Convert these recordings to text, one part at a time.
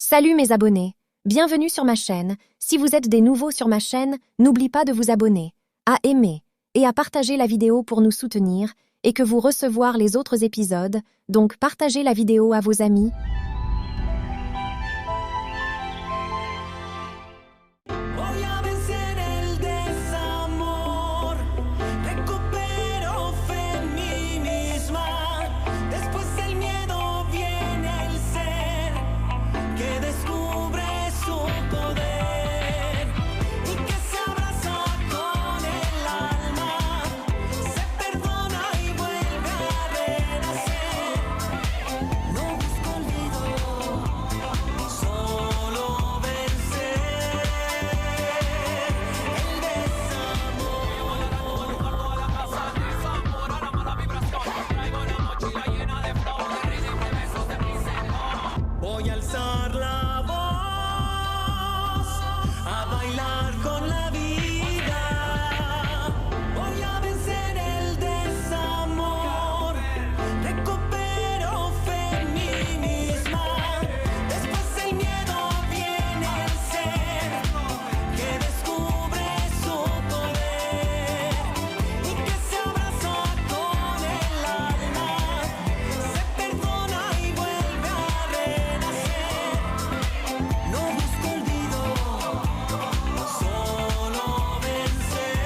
Salut mes abonnés, bienvenue sur ma chaîne. Si vous êtes des nouveaux sur ma chaîne, n'oublie pas de vous abonner, à aimer et à partager la vidéo pour nous soutenir et que vous recevoir les autres épisodes, donc partagez la vidéo à vos amis. Voy a vencer el desamor, recupero fe en mí misma. Después del miedo viene el ser que descubre su poder y que se abraza con el alma, se perdona y vuelve a renacer. No busco olvido, solo vencer. Voy a alzar la voz, a bailar con la vida. Voy a vencer el desamor, recupero fe en mí misma. Después del miedo viene el ser que descubre su poder y que se abraza con el alma, se perdona y vuelve a renacer. No busco olvido, solo vencer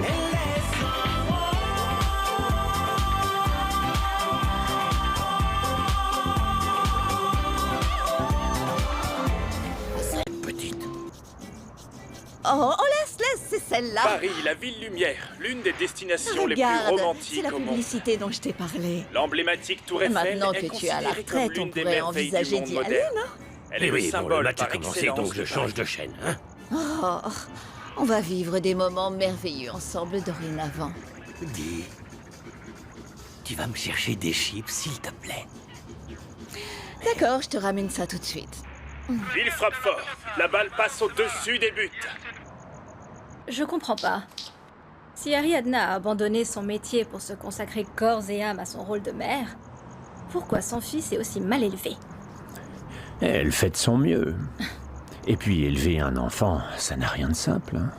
el desamor. Petite. Oh, laisse, c'est celle-là. Paris, la ville lumière, l'une des destinations les plus Regarde, c'est romantiques la au monde. publicité dont je t'ai parlé. L'emblématique Tour Eiffel Maintenant est que tu es à la considérée comme retraite, on l'une des pourrait merveilles du envisager monde d'y aller, moderne. non? Elle est le le symbole match a par commencé, excellence donc je de change de Paris. chaîne. Hein. Oh, on va vivre des moments merveilleux ensemble dorénavant. Dis, tu vas me chercher des chips, s'il te plaît. D'accord, je te ramène ça tout de suite. Il frappe fort. La balle passe au-dessus des buts. Je comprends pas. Si Ariadna a abandonné son métier pour se consacrer corps et âme à son rôle de mère, pourquoi son fils est aussi mal élevé? Elle fait de son mieux. Et puis élever un enfant, ça n'a rien de simple. Hein.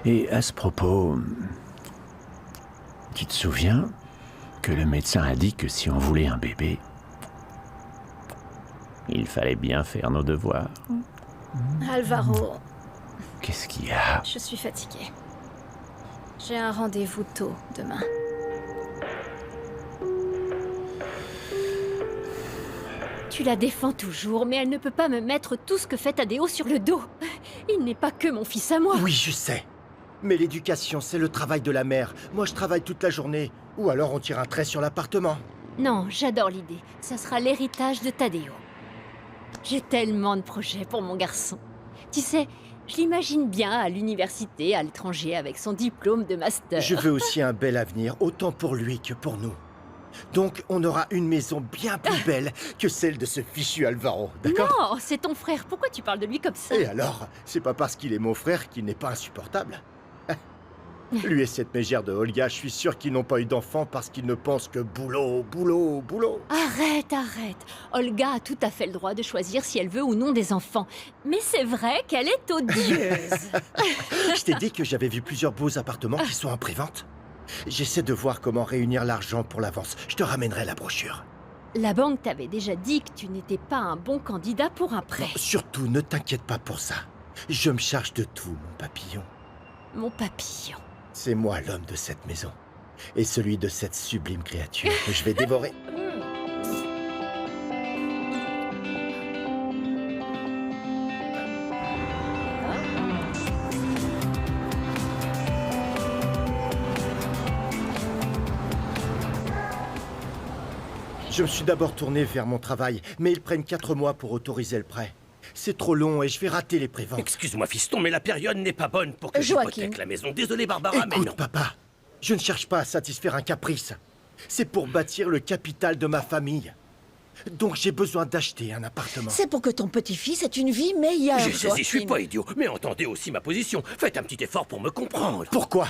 Et à ce propos, tu te souviens que le médecin a dit que si on voulait un bébé, il fallait bien faire nos devoirs. Alvaro, Qu'est-ce qu'il y a? je suis fatiguée. J'ai un rendez-vous tôt demain. Tu la défends toujours, mais elle ne peut pas me mettre tout ce que fait Tadeo sur le dos. Il n'est pas que mon fils à moi. Oui, je sais. Mais l'éducation, c'est le travail de la mère. Moi, je travaille toute la journée. Ou alors on tire un trait sur l'appartement. Non, j'adore l'idée. Ça sera l'héritage de Tadeo. J'ai tellement de projets pour mon garçon. Tu sais, je l'imagine bien à l'université, à l'étranger, avec son diplôme de master. Je veux aussi un bel avenir, autant pour lui que pour nous. Donc, on aura une maison bien plus belle que celle de ce fichu Alvaro, d'accord? Non, c'est ton frère. Pourquoi tu parles de lui comme ça? Et alors, c'est pas parce qu'il est mon frère qu'il n'est pas insupportable. Lui et cette mégère de Olga, je suis sûr qu'ils n'ont pas eu d'enfant parce qu'ils ne pensent que boulot, boulot, boulot. Arrête. Olga a tout à fait le droit de choisir si elle veut ou non des enfants. Mais c'est vrai qu'elle est odieuse. Je t'ai dit que j'avais vu plusieurs beaux appartements qui sont en prévente. J'essaie de voir comment réunir l'argent pour l'avance. Je te ramènerai la brochure. La banque t'avait déjà dit que tu n'étais pas un bon candidat pour un prêt. Surtout, ne t'inquiète pas pour ça. Je me charge de tout, mon papillon. Mon papillon. C'est moi l'homme de cette maison. Et celui de cette sublime créature que je vais dévorer. Je me suis d'abord tourné vers mon travail, mais ils prennent 4 mois pour autoriser le prêt. C'est trop long et je vais rater les préventes. Excuse-moi, fiston, mais la période n'est pas bonne pour que Joachim. j'hypothèque la maison. Désolé, Barbara, mais Écoute, non. papa, je ne cherche pas à satisfaire un caprice. C'est pour bâtir le capital de ma famille. Donc j'ai besoin d'acheter un appartement. C'est pour que ton petit-fils ait une vie meilleure, Je sais, je suis Joachim. pas idiot, mais entendez aussi ma position. Faites un petit effort pour me comprendre. Pourquoi?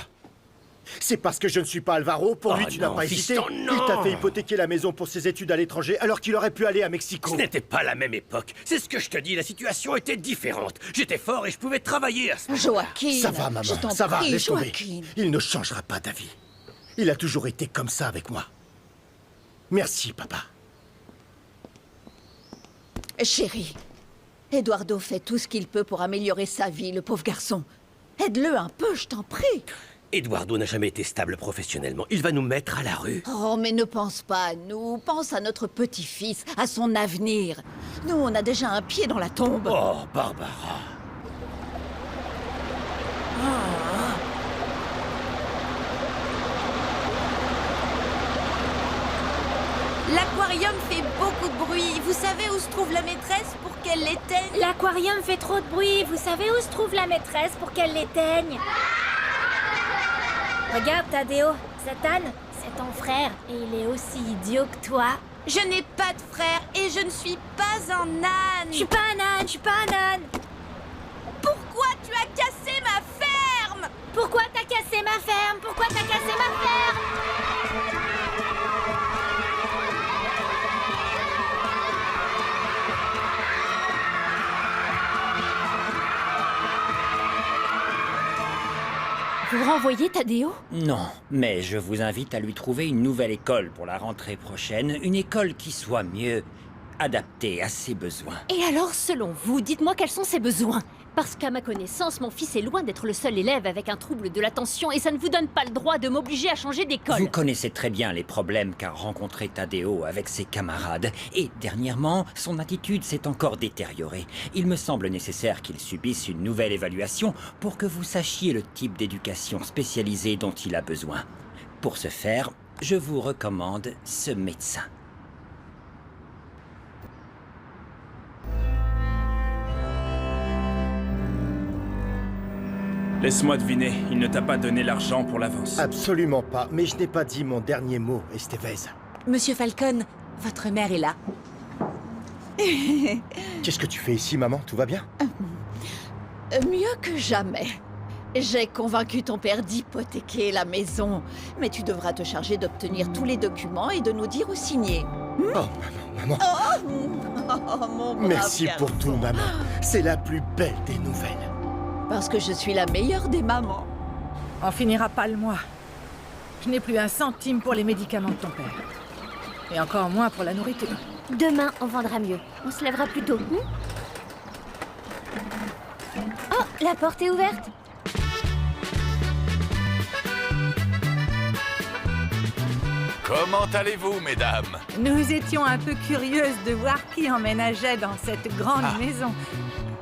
C'est parce que je ne suis pas Alvaro. Pour lui, Oh tu n'as non, pas hésité. fiston, non. Il t'a fait hypothéquer la maison pour ses études à l'étranger alors qu'il aurait pu aller à Mexico. Ce n'était pas la même époque. C'est ce que je te dis, la situation était différente. J'étais fort et je pouvais travailler à ce moment-là. Joaquin, Ça va, je maman, t'en ça va, prie, laisse tomber. Joaquin. Il ne changera pas d'avis. Il a toujours été comme ça avec moi. Merci, papa. Chérie, Eduardo fait tout ce qu'il peut pour améliorer sa vie, le pauvre garçon. Aide-le un peu, je t'en prie. Eduardo n'a jamais été stable professionnellement. Il va nous mettre à la rue. Oh, mais ne pense pas à nous. Pense à notre petit-fils, à son avenir. Nous, on a déjà un pied dans la tombe. Oh, Barbara. L'aquarium fait beaucoup de bruit. Vous savez où se trouve la maîtresse pour qu'elle l'éteigne? L'aquarium fait trop de bruit. Vous savez où se trouve la maîtresse pour qu'elle l'éteigne? Regarde, Tadeo. Cet âne, c'est ton frère. Et il est aussi idiot que toi. Je n'ai pas de frère et je ne suis pas un âne. Je suis pas un âne, je suis pas un âne. Pourquoi tu as cassé ma ferme? Pourquoi t'as cassé ma ferme? Pourquoi t'as cassé ma ferme? Vous renvoyez Tadeo? Non, mais je vous invite à lui trouver une nouvelle école pour la rentrée prochaine. Une école qui soit mieux adaptée à ses besoins. Et alors, selon vous, dites-moi quels sont ses besoins. Parce qu'à ma connaissance, mon fils est loin d'être le seul élève avec un trouble de l'attention et ça ne vous donne pas le droit de m'obliger à changer d'école. Vous connaissez très bien les problèmes qu'a rencontré Tadeo avec ses camarades. Et dernièrement, son attitude s'est encore détériorée. Il me semble nécessaire qu'il subisse une nouvelle évaluation pour que vous sachiez le type d'éducation spécialisée dont il a besoin. Pour ce faire, je vous recommande ce médecin. Laisse-moi deviner, il ne t'a pas donné l'argent pour l'avance. Absolument pas. Mais je n'ai pas dit mon dernier mot, Estevez. Monsieur Falcon, votre mère est là. Qu'est-ce que tu fais ici, maman? Tout va bien? Mieux que jamais. J'ai convaincu ton père d'hypothéquer la maison. Mais tu devras te charger d'obtenir tous les documents et de nous dire où signer. Oh, maman. Oh, mon brave Merci garçon. pour tout, maman. C'est la plus belle des nouvelles. Parce que je suis la meilleure des mamans. On finira pas le mois. Je n'ai plus un centime pour les médicaments de ton père. Et encore moins pour la nourriture. Demain, on vendra mieux. On se lèvera plus tôt. Oh, la porte est ouverte. Comment allez-vous, mesdames? Nous étions un peu curieuses de voir qui emménageait dans cette grande maison.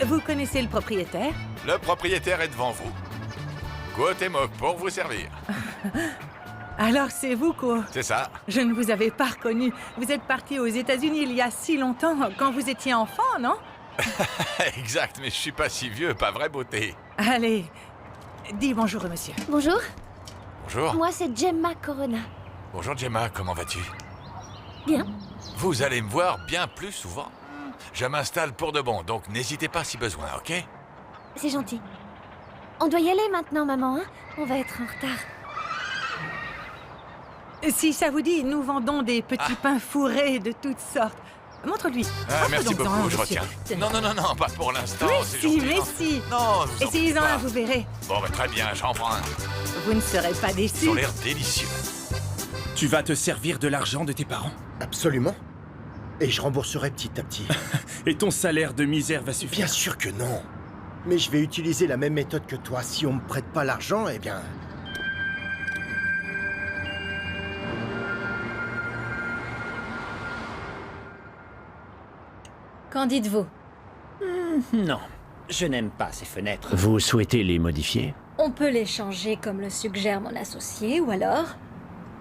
Vous connaissez le propriétaire? Le propriétaire est devant vous. Cuauhtémoc pour vous servir. Alors c'est vous, quoi. C'est ça. Je ne vous avais pas reconnu. Vous êtes parti aux États-Unis il y a si longtemps, quand vous étiez enfant, non? Exact, mais je suis pas si vieux, pas vraie beauté. Allez, dis bonjour, monsieur. Bonjour. Bonjour. Moi, c'est Gemma Corona. Bonjour Gemma, comment vas-tu? Bien. Vous allez me voir bien plus souvent. Je m'installe pour de bon, donc n'hésitez pas si besoin, ok? C'est gentil. On doit y aller maintenant, maman, hein? On va être en retard. Si ça vous dit, nous vendons des petits pains fourrés de toutes sortes. Montre-lui. Ah, merci Offre-donc-en beaucoup, un, je monsieur. retiens. Non, pas pour l'instant, c'est Si, gentil. mais si. Non, vous en Essayez-en faites un, pas. vous verrez. Bon, bah, très bien, j'en prends un. Vous ne serez pas Ils déçus. ont l'air délicieux. Tu vas te servir de l'argent de tes parents. Absolument. Et je rembourserai petit à petit. Et ton salaire de misère va suffire. Bien sûr que non. Mais je vais utiliser la même méthode que toi. Si on me prête pas l'argent, eh bien... Qu'en dites-vous? Non, je n'aime pas ces fenêtres. Vous souhaitez les modifier? On peut les changer comme le suggère mon associé, ou alors...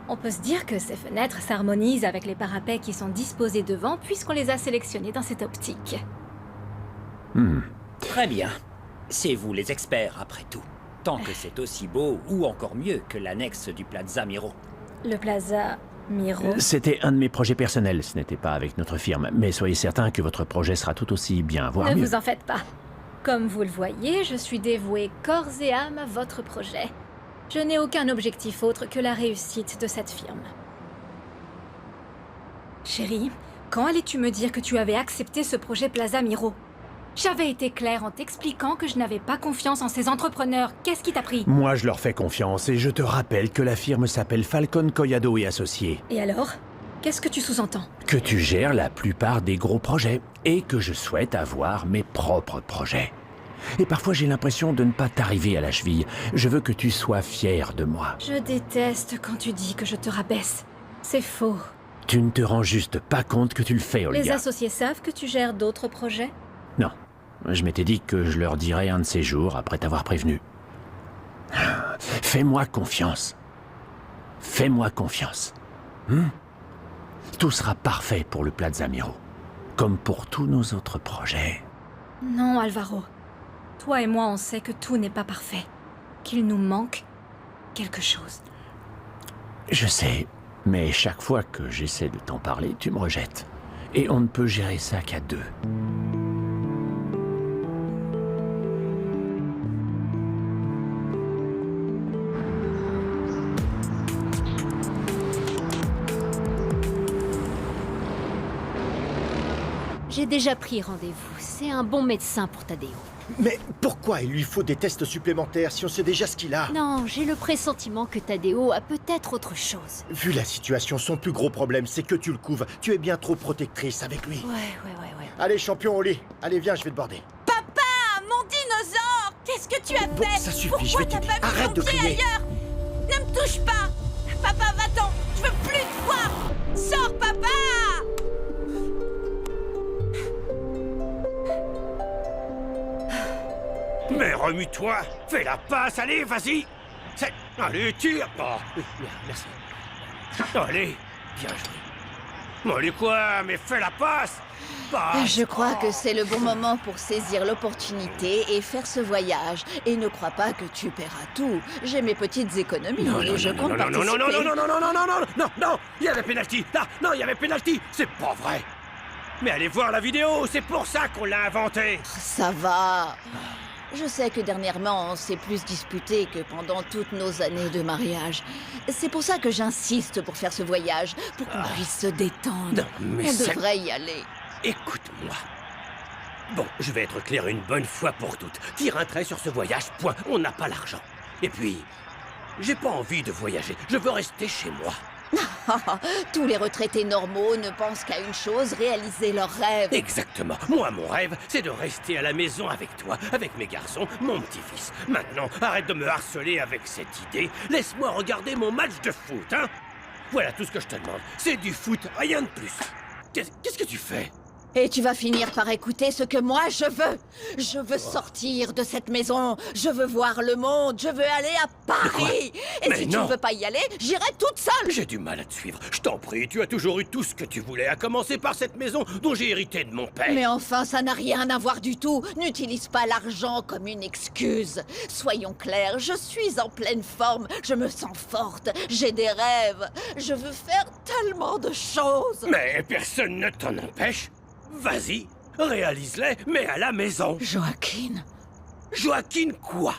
On peut se dire que ces fenêtres s'harmonisent avec les parapets qui sont disposés devant puisqu'on les a sélectionnés dans cette optique. Très bien. C'est vous les experts, après tout. Tant que c'est aussi beau, ou encore mieux, que l'annexe du Plaza Miro. Le Plaza Miro... C'était un de mes projets personnels, ce n'était pas avec notre firme. Mais soyez certain que votre projet sera tout aussi bien, voire Ne mieux. vous en faites pas. Comme vous le voyez, je suis dévouée corps et âme à votre projet. Je n'ai aucun objectif autre que la réussite de cette firme. Chérie, quand allais-tu me dire que tu avais accepté ce projet Plaza Miro? J'avais été claire en t'expliquant que je n'avais pas confiance en ces entrepreneurs. Qu'est-ce qui t'a pris? Moi, je leur fais confiance et je te rappelle que la firme s'appelle Falcon Collado et Associés. Et alors? Qu'est-ce que tu sous-entends? Que tu gères la plupart des gros projets et que je souhaite avoir mes propres projets. Et parfois, j'ai l'impression de ne pas t'arriver à la cheville. Je veux que tu sois fier de moi. Je déteste quand tu dis que je te rabaisse. C'est faux. Tu ne te rends juste pas compte que tu le fais, Olga. Les associés savent que tu gères d'autres projets? Non. Je m'étais dit que je leur dirais un de ces jours après t'avoir prévenu. Fais-moi confiance. Fais-moi confiance. Tout sera parfait pour le Plaza Miro, comme pour tous nos autres projets. Non, Alvaro. Toi et moi, on sait que tout n'est pas parfait. Qu'il nous manque quelque chose. Je sais, mais chaque fois que j'essaie de t'en parler, tu me rejettes. Et on ne peut gérer ça qu'à deux. J'ai déjà pris rendez-vous. C'est un bon médecin pour Tadeo. Mais pourquoi il lui faut des tests supplémentaires si on sait déjà ce qu'il a? Non, j'ai le pressentiment que Tadeo a peut-être autre chose. Vu la situation, son plus gros problème, c'est que tu le couves. Tu es bien trop protectrice avec lui. Ouais. Allez, champion, au lit. Allez, viens, je vais te border. Papa, mon dinosaure! Qu'est-ce que tu as Bon, fait? ça suffit, Pourquoi je vais t'as t'aider. pas mis Arrête ton de pied crier. ailleurs? Ne me touche pas! Papa, va-t'en! Je veux plus te voir! Sors, papa! Mais remue-toi. Fais la passe, allez, vas-y. Allez, tire. Oh, oui, merci. Allez, bien joué. Allez quoi? Mais fais la passe. Je crois que c'est le bon moment pour saisir l'opportunité et faire ce voyage. Et ne crois pas que tu paieras tout. J'ai mes petites économies et je compte participer. Non, il y avait pénalty. Là, non, il y avait pénalty. C'est pas vrai. Mais allez voir la vidéo, c'est pour ça qu'on l'a inventé. Ça va. Je sais que dernièrement, on s'est plus disputé que pendant toutes nos années de mariage. C'est pour ça que j'insiste pour faire ce voyage, pour qu'on puisse se détendre. Non, mais on devrait y aller. Écoute-moi. Bon, je vais être clair une bonne fois pour toutes. Tire un trait sur ce voyage, point. On n'a pas l'argent. Et puis, j'ai pas envie de voyager. Je veux rester chez moi. Tous les retraités normaux ne pensent qu'à une chose, réaliser leurs rêves. Exactement. Moi, mon rêve, c'est de rester à la maison avec toi, avec mes garçons, mon petit-fils. Maintenant, arrête de me harceler avec cette idée. Laisse-moi regarder mon match de foot, hein? Voilà tout ce que je te demande. C'est du foot, rien de plus. Qu'est-ce que tu fais? Et tu vas finir par écouter ce que moi je veux. Je veux sortir de cette maison. Je veux voir le monde. Je veux aller à Paris. Et Mais si non. tu ne veux pas y aller, j'irai toute seule. J'ai du mal à te suivre. Je t'en prie, tu as toujours eu tout ce que tu voulais, à commencer par cette maison dont j'ai hérité de mon père. Mais enfin, ça n'a rien à voir du tout. N'utilise pas l'argent comme une excuse. Soyons clairs, je suis en pleine forme. Je me sens forte. J'ai des rêves. Je veux faire tellement de choses. Mais personne ne t'en empêche. Vas-y, réalise-les, mais à la maison. Joaquin. Joaquin quoi?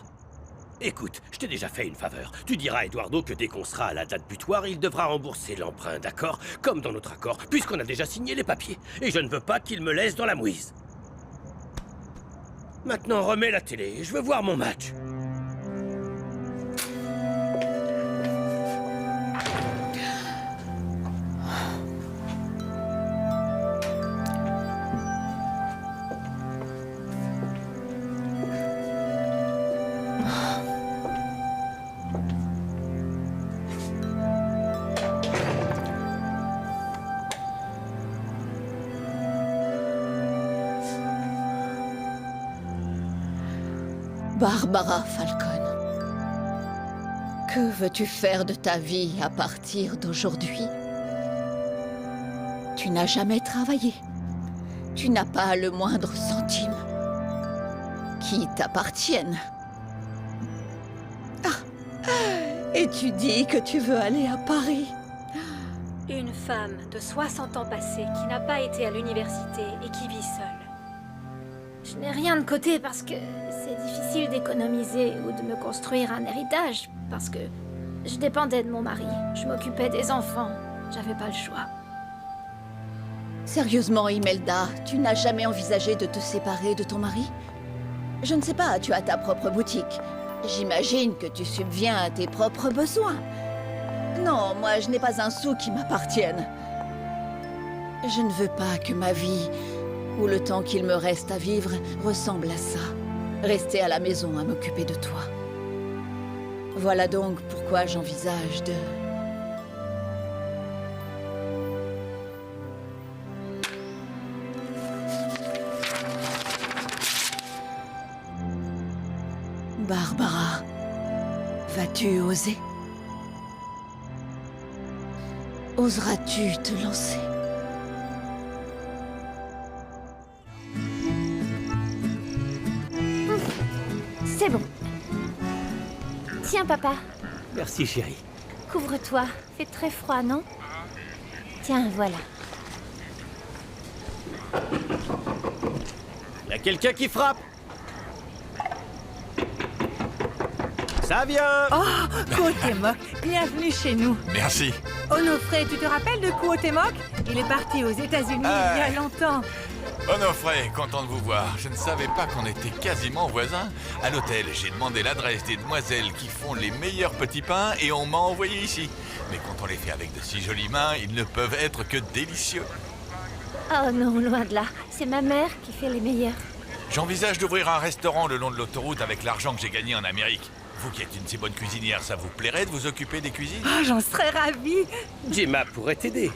Écoute, je t'ai déjà fait une faveur. Tu diras à Eduardo que dès qu'on sera à la date butoir, il devra rembourser l'emprunt, d'accord? Comme dans notre accord, puisqu'on a déjà signé les papiers. Et je ne veux pas qu'il me laisse dans la mouise. Maintenant, remets la télé. Je veux voir mon match. Barbara Falcon. Que veux-tu faire de ta vie à partir d'aujourd'hui? Tu n'as jamais travaillé. Tu n'as pas le moindre centime qui t'appartienne. Ah. Et tu dis que tu veux aller à Paris? Une femme de 60 ans passés qui n'a pas été à l'université et qui vit seule. Je Je n'ai rien de côté parce que c'est difficile d'économiser ou de me construire un héritage parce que je dépendais de mon mari. Je m'occupais des enfants. J'avais pas le choix. Sérieusement, Imelda, tu n'as jamais envisagé de te séparer de ton mari? Je ne sais pas, tu as ta propre boutique. J'imagine que tu subviens à tes propres besoins. Non, moi, je n'ai pas un sou qui m'appartienne. Je ne veux pas que ma vie, ou le temps qu'il me reste à vivre, ressemble à ça. Rester à la maison à m'occuper de toi. Voilà donc pourquoi j'envisage de... Barbara, vas-tu oser? Oseras-tu te lancer? C'est bon. Tiens, papa, Merci, chérie. couvre-toi. Fait très froid, non? Tiens, voilà. Y a quelqu'un qui frappe? Ça vient! Oh, Cuauhtémoc, bienvenue chez nous. Merci. Onofré, tu te rappelles de Cuauhtémoc? Il est parti aux États-Unis il y a longtemps. Onofré, content de vous voir. Je ne savais pas qu'on était quasiment voisins. À l'hôtel, j'ai demandé l'adresse des demoiselles qui font les meilleurs petits pains et on m'a envoyé ici. Mais quand on les fait avec de si jolies mains, ils ne peuvent être que délicieux. Oh non, loin de là. C'est ma mère qui fait les meilleurs. J'envisage d'ouvrir un restaurant le long de l'autoroute avec l'argent que j'ai gagné en Amérique. Vous qui êtes une si bonne cuisinière, ça vous plairait de vous occuper des cuisines? Oh, j'en serais ravie. Gemma pourrait t'aider.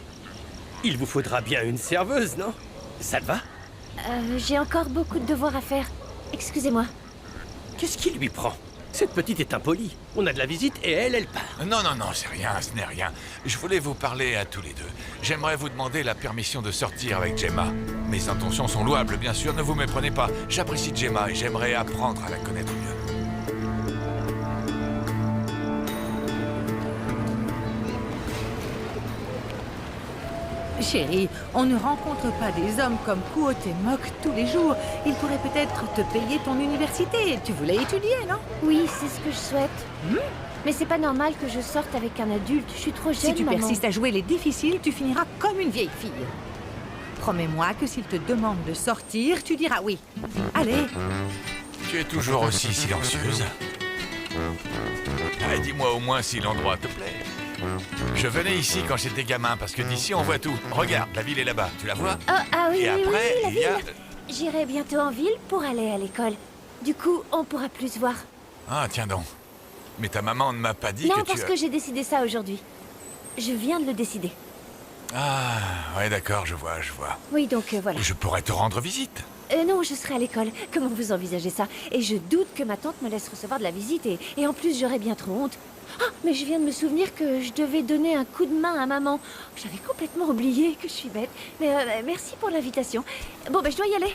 Il vous faudra bien une serveuse, non? Ça te va? J'ai encore beaucoup de devoirs à faire. Excusez-moi. Qu'est-ce qui lui prend? Cette petite est impolie. On a de la visite et elle part. Non, non, non, c'est rien, ce n'est rien. Je voulais vous parler à tous les deux. J'aimerais vous demander la permission de sortir avec Gemma. Mes intentions sont louables, bien sûr, ne vous méprenez pas. J'apprécie Gemma et j'aimerais apprendre à la connaître mieux. Chérie, on ne rencontre pas des hommes comme Cuauhtémoc tous les jours. Il pourrait peut-être te payer ton université. Tu voulais étudier, non? Oui, c'est ce que je souhaite. Mais c'est pas normal que je sorte avec un adulte. Je suis trop jeune, Si tu maman. persistes à jouer les difficiles, tu finiras comme une vieille fille. Promets-moi que s'il te demande de sortir, tu diras oui. Allez. Tu es toujours aussi silencieuse. Ah, dis-moi au moins si l'endroit te plaît. Je venais ici quand j'étais gamin parce que d'ici on voit tout. Regarde, la ville est là-bas, tu la vois? Ah oui, Et oui, après, oui, la il y a... ville. J'irai bientôt en ville pour aller à l'école. Du coup, on pourra plus se voir. Ah, tiens donc. Mais ta maman ne m'a pas dit Non, que parce tu... que j'ai décidé ça aujourd'hui. Je viens de le décider. Ah, ouais, d'accord, je vois, je vois. Oui, donc voilà. Je pourrais te rendre visite. Non, je serai à l'école. Comment vous envisagez ça? Et je doute que ma tante me laisse recevoir de la visite et en plus j'aurais bien trop honte. Ah, mais je viens de me souvenir que je devais donner un coup de main à maman. J'avais complètement oublié que je suis bête. Mais merci pour l'invitation. Bon, ben je dois y aller.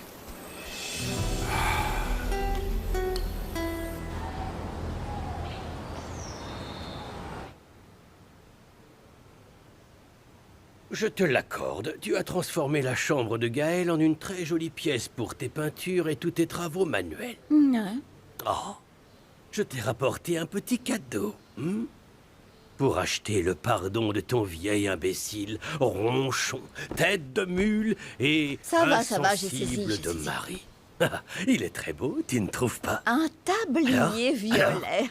Je te l'accorde, tu as transformé la chambre de Gaël en une très jolie pièce pour tes peintures et tous tes travaux manuels. Non. Oh, je t'ai rapporté un petit cadeau. Pour acheter le pardon de ton vieil imbécile, ronchon, tête de mule et Ça va, j'ai insensible saisi, de mari. Ah, il est très beau, tu ne trouves pas? Un tablier Alors violet.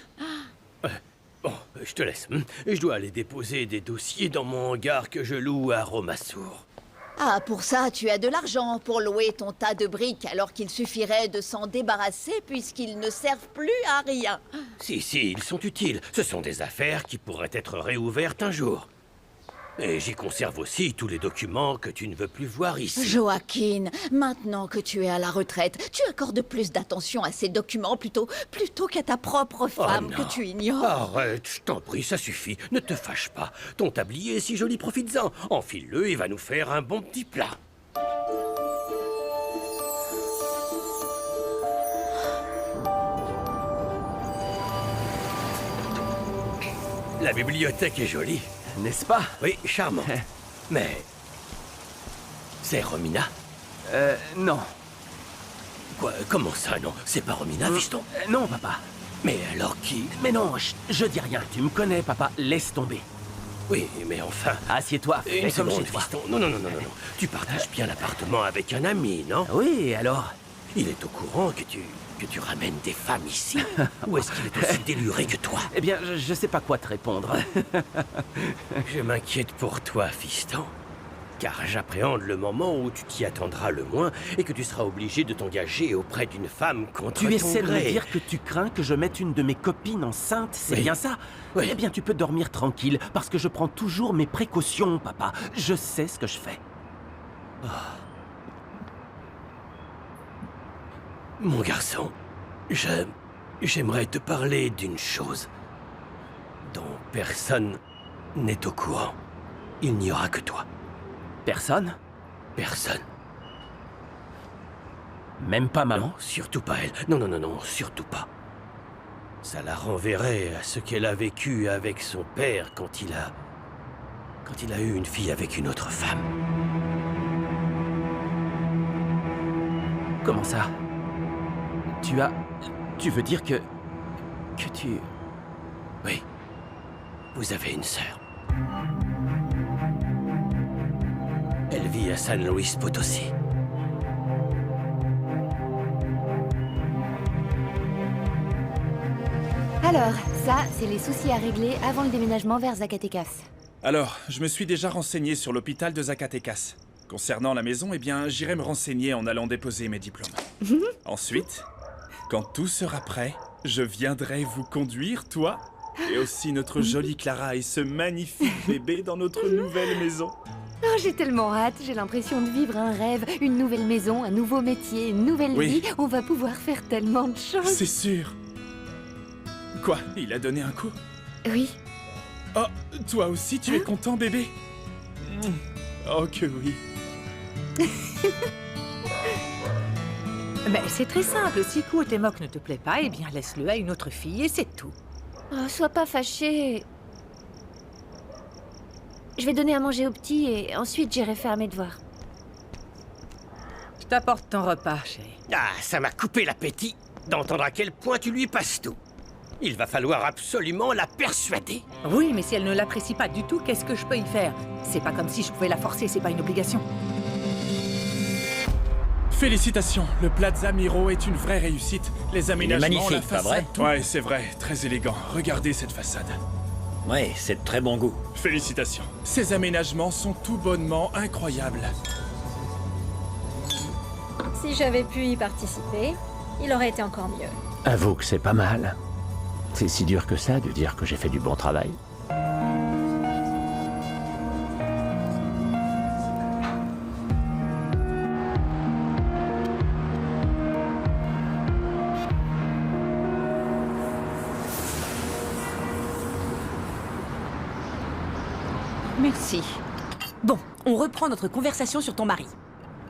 Bon, je te laisse. Je dois aller déposer des dossiers dans mon hangar que je loue à Romassour. Ah, pour ça, tu as de l'argent pour louer ton tas de briques alors qu'il suffirait de s'en débarrasser puisqu'ils ne servent plus à rien. Si, ils sont utiles. Ce sont des affaires qui pourraient être réouvertes un jour. Et j'y conserve aussi tous les documents que tu ne veux plus voir ici. Joaquin, maintenant que tu es à la retraite, tu accordes plus d'attention à ces documents plutôt qu'à ta propre femme non. que tu ignores. Arrête, je t'en prie, ça suffit. Ne te fâche pas. Ton tablier est si joli, profites-en. Enfile-le, il va nous faire un bon petit plat. La bibliothèque est jolie, n'est-ce pas? Oui, charmante. Mais... c'est Romina? Non. Quoi? Comment ça, non? C'est pas Romina, fiston? Non, papa. Mais alors qui? Mais non, je dis rien. Tu me connais, papa. Laisse tomber. Oui, mais enfin... Assieds-toi. Une fais comme seconde, chez toi. fiston. Non. Tu partages bien l'appartement avec un ami, non? Oui, alors? Il est au courant que tu ramènes des femmes ici? Ou est-ce qu'il est aussi déluré que toi? Eh bien, je sais pas quoi te répondre. Je m'inquiète pour toi, fiston. Car j'appréhende le moment où tu t'y attendras le moins et que tu seras obligé de t'engager auprès d'une femme contre Tu ton essaies de me gré. dire que tu crains que je mette une de mes copines enceinte, c'est Oui. bien ça? Oui. Eh bien, tu peux dormir tranquille, parce que je prends toujours mes précautions, papa. Je sais ce que je fais. Mon garçon, j'aimerais te parler d'une chose dont personne n'est au courant. Il n'y aura que toi. Personne? Personne. Même pas maman? Non, surtout pas elle. Non, surtout pas. Ça la renverrait à ce qu'elle a vécu avec son père quand il a eu une fille avec une autre femme. Comment ça? Tu veux dire que tu... Oui. Vous avez une sœur. Elle vit à San Luis Potosí. Alors, ça, c'est les soucis à régler avant le déménagement vers Zacatecas. Alors, je me suis déjà renseigné sur l'hôpital de Zacatecas. Concernant la maison, eh bien, j'irai me renseigner en allant déposer mes diplômes. Ensuite, quand tout sera prêt, je viendrai vous conduire, toi, et aussi notre jolie Clara et ce magnifique bébé dans notre nouvelle maison. Oh, j'ai tellement hâte, j'ai l'impression de vivre un rêve, une nouvelle maison, un nouveau métier, une nouvelle Oui. vie. On va pouvoir faire tellement de choses. C'est sûr. Quoi? Il a donné un coup? Oui. Oh, toi aussi, tu es content, bébé? Oh que oui. Mais c'est très simple, si Cuauhtémoc ne te plaît pas, eh bien laisse-le à une autre fille et c'est tout. Oh, sois pas fâché. Je vais donner à manger au petit et ensuite j'irai faire mes devoirs. Je t'apporte ton repas, chérie. Ah, ça m'a coupé l'appétit d'entendre à quel point tu lui passes tout. Il va falloir absolument la persuader. Oui, mais si elle ne l'apprécie pas du tout, qu'est-ce que je peux y faire? C'est pas comme si je pouvais la forcer, c'est pas une obligation. Félicitations, le Plaza Miro est une vraie réussite. Les aménagements, magnifique, la pas façade, vrai? tout. Ouais, c'est vrai, très élégant. Regardez cette façade. Ouais, c'est de très bon goût. Félicitations. Ces aménagements sont tout bonnement incroyables. Si j'avais pu y participer, il aurait été encore mieux. Avoue que c'est pas mal. C'est si dur que ça de dire que j'ai fait du bon travail. Merci. Bon, on reprend notre conversation sur ton mari.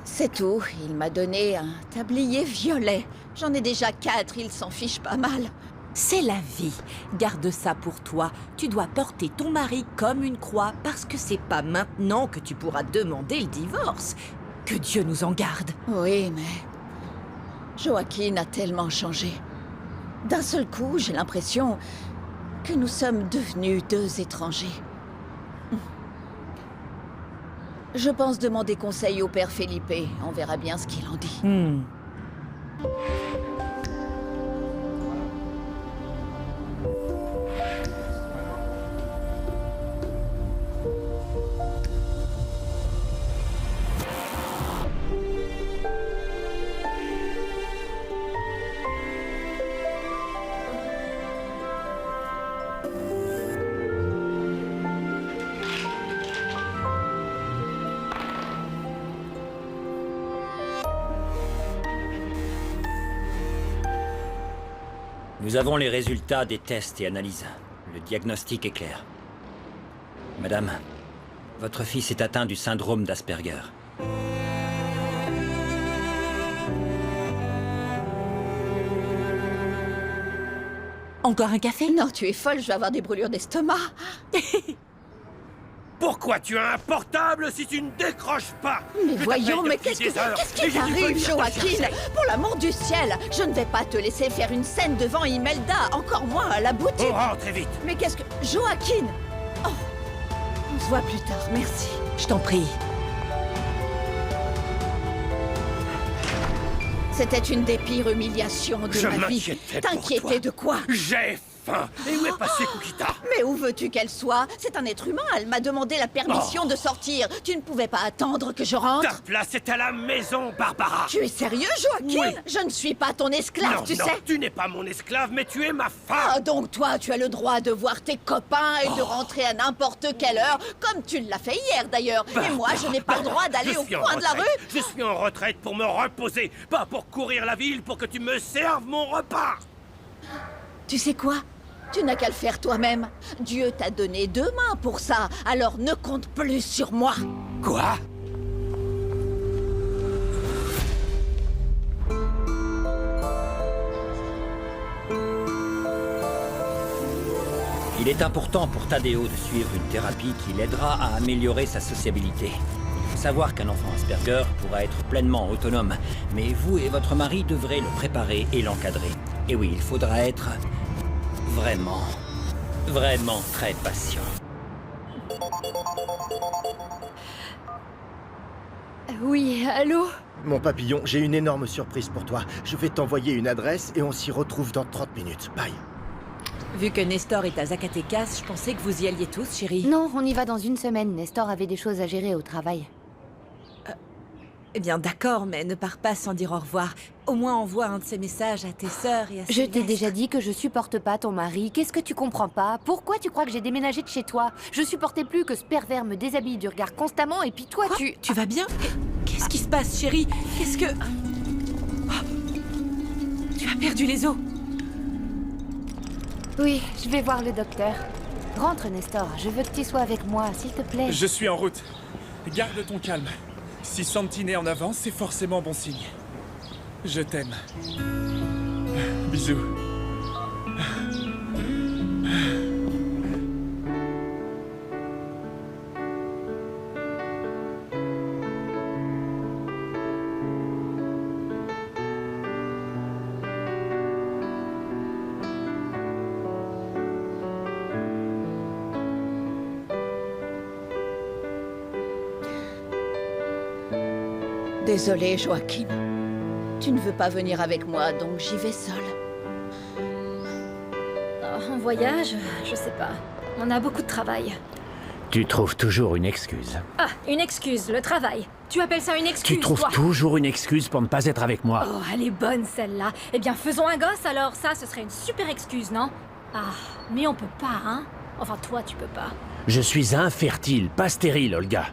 C'est tout. Il m'a donné un tablier violet. J'en ai déjà 4, il s'en fiche pas mal. C'est la vie. Garde ça pour toi. Tu dois porter ton mari comme une croix parce que c'est pas maintenant que tu pourras demander le divorce. Que Dieu nous en garde. Oui, mais Joaquin a tellement changé. D'un seul coup, j'ai l'impression que nous sommes devenus 2 étrangers. Je pense demander conseil au père Felipe. On verra bien ce qu'il en dit. Nous avons les résultats des tests et analyses. Le diagnostic est clair. Madame, votre fils est atteint du syndrome d'Asperger. Encore un café? Non, tu es folle, je vais avoir des brûlures d'estomac. Pourquoi tu as un portable si tu ne décroches pas? Mais Je voyons, t'appelle mais depuis qu'est-ce des heures, qui et j'ai dû t'arrive, venir te Joaquin? chercher. Pour l'amour du ciel, je ne vais pas te laisser faire une scène devant Imelda, encore moins à la boutique. Oh, rentrez vite. Mais qu'est-ce que... Joaquin! Oh, on se voit plus tard, merci. Je t'en prie. C'était une des pires humiliations de Je ma vie. m'inquiétais pour T'inquiétais toi. de quoi? J'ai faim. Et où est passée Kukita? Mais où veux-tu qu'elle soit? C'est un être humain, elle m'a demandé la permission de sortir. Tu ne pouvais pas attendre que je rentre? Ta place est à la maison, Barbara. Tu es sérieux, Joaquin? Oui. Je ne suis pas ton esclave, Non, tu non, sais. tu n'es pas mon esclave, mais tu es ma femme. Ah, donc toi, tu as le droit de voir tes copains et de rentrer à n'importe quelle heure, comme tu l'as fait hier d'ailleurs. Et moi, je n'ai pas le droit d'aller au coin de la rue. Je suis en retraite pour me reposer, pas pour courir la ville pour que tu me serves mon repas. Tu sais quoi? Tu n'as qu'à le faire toi-même. Dieu t'a donné 2 mains pour ça, alors ne compte plus sur moi. Quoi? Il est important pour Tadeo de suivre une thérapie qui l'aidera à améliorer sa sociabilité. Il faut savoir qu'un enfant Asperger pourra être pleinement autonome, mais vous et votre mari devrez le préparer et l'encadrer. Et oui, il faudra être vraiment très patient. Oui, allô? Mon papillon, j'ai une énorme surprise pour toi. Je vais t'envoyer une adresse et on s'y retrouve dans 30 minutes. Bye. Vu que Nestor est à Zacatecas, je pensais que vous y alliez tous, chérie. Non, on y va dans 1 semaine. Nestor avait des choses à gérer au travail. Eh bien, d'accord, mais ne pars pas sans dire au revoir. Au moins, envoie un de ces messages à tes sœurs et à Je Céleste. t'ai déjà dit que je supporte pas ton mari. Qu'est-ce que tu comprends pas? Pourquoi tu crois que j'ai déménagé de chez toi? Je supportais plus que ce pervers me déshabille du regard constamment et puis toi, Quoi? tu... Tu vas bien? Qu'est-ce qui se passe, chérie? Qu'est-ce que... Oh. Tu as perdu les os. Oui, je vais voir le docteur. Rentre, Nestor. Je veux que tu sois avec moi, s'il te plaît. Je suis en route. Garde ton calme. Si Santine est en avance, c'est forcément bon signe. Je t'aime. Bisous. Désolée, Joaquin. Tu ne veux pas venir avec moi, donc j'y vais seule. En voyage, je sais pas. On a beaucoup de travail. Tu trouves toujours une excuse. Ah, une excuse, le travail. Tu appelles ça une excuse, Tu trouves toi? toujours une excuse pour ne pas être avec moi. Oh, elle est bonne celle-là. Eh bien, faisons un gosse alors, ça, ce serait une super excuse, non? Ah, mais on peut pas, hein? Enfin, toi, tu peux pas. Je suis infertile, pas stérile, Olga.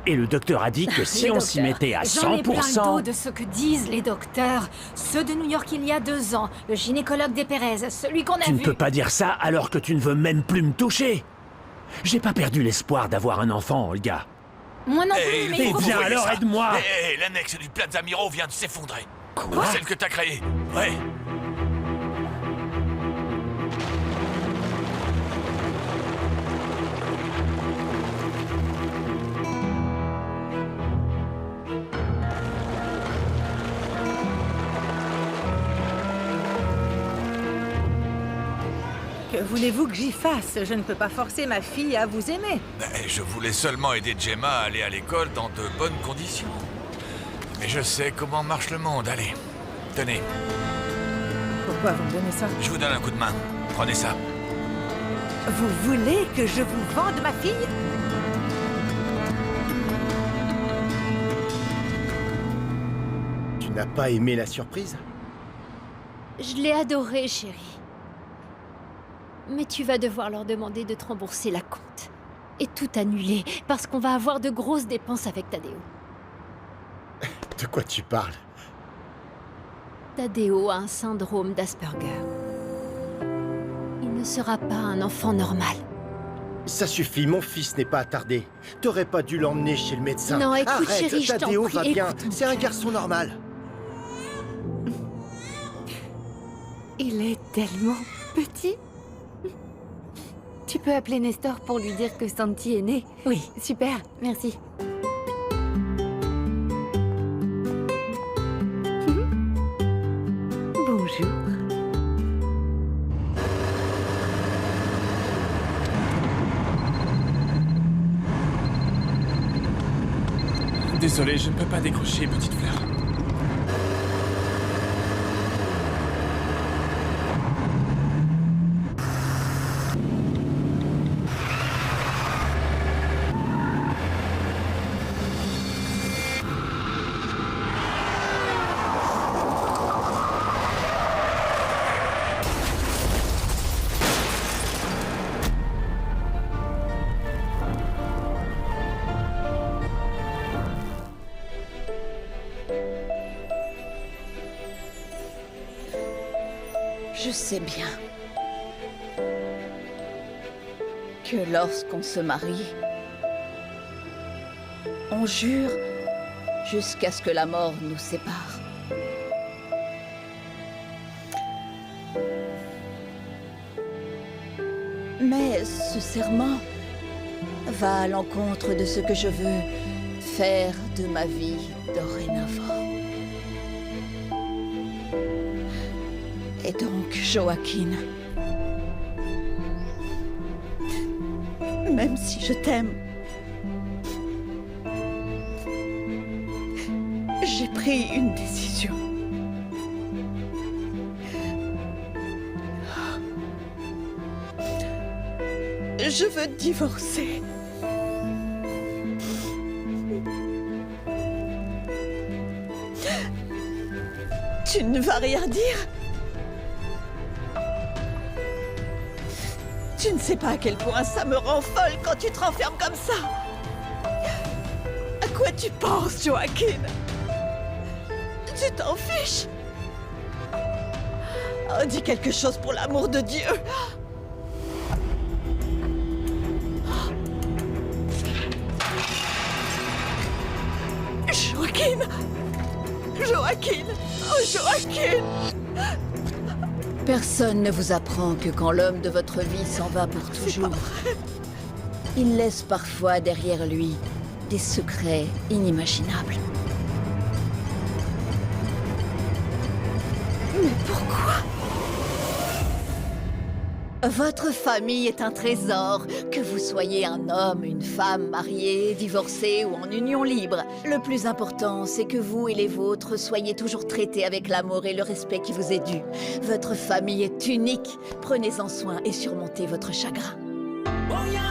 Et le docteur a dit que si Les on s'y docteurs. mettait à J'en ai plein le 100%... dos de ce que disent les docteurs. Ceux de New York il y a 2 ans, le gynécologue des Pérez, celui qu'on a Tu ne vu. peux pas dire ça alors que tu ne veux même plus me toucher. J'ai pas perdu l'espoir d'avoir un enfant, Olga. Moi non Eh, plus, mais il faut... bien, alors, ça. aide-moi. L'annexe du Plaza Miro vient de s'effondrer. Quoi? Celle que t'as créée. Ouais. Que voulez-vous que j'y fasse? Je ne peux pas forcer ma fille à vous aimer. Je voulais seulement aider Gemma à aller à l'école dans de bonnes conditions. Mais je sais comment marche le monde, allez. Tenez, Pourquoi vous me donnez ça? je vous donne un coup de main. Prenez ça. Vous voulez que je vous vende ma fille? Tu n'as pas aimé la surprise? Je l'ai adoré, chérie. Mais tu vas devoir leur demander de te rembourser la compte. Et tout annuler, parce qu'on va avoir de grosses dépenses avec Tadeo. De quoi tu parles? Tadeo a un syndrome d'Asperger. Il ne sera pas un enfant normal. Ça suffit, mon fils n'est pas attardé. T'aurais pas dû l'emmener chez le médecin. Non, écoute, Arrête, chérie, je t'en Tadeo prie, va bien. écoute-moi. C'est un garçon normal. Il est tellement petit. Tu peux appeler Nestor pour lui dire que Santi est né? Oui. Super, merci. Bonjour. Désolé, je ne peux pas décrocher, petite fleur. Je sais bien que lorsqu'on se marie, on jure jusqu'à ce que la mort nous sépare. Mais ce serment va à l'encontre de ce que je veux faire de ma vie dorénavant. Et donc, Joaquin, même si je t'aime, j'ai pris une décision. Je veux divorcer. Tu ne vas rien dire? Tu ne sais pas à quel point ça me rend folle quand tu te renfermes comme ça. À quoi tu penses, Joaquin? Tu t'en fiches? Oh, dis quelque chose pour l'amour de Dieu. Joaquin! Joaquin! Oh, Joaquin! Personne ne vous apprend que quand l'homme de votre vie s'en va pour toujours, il laisse parfois derrière lui des secrets inimaginables. Mais pourquoi? Votre famille est un trésor, que vous soyez un homme, une femme, marié, divorcé ou en union libre. Le plus important, c'est que vous et les vôtres soyez toujours traités avec l'amour et le respect qui vous est dû. Votre famille est unique. Prenez-en soin et surmontez votre chagrin. Voy a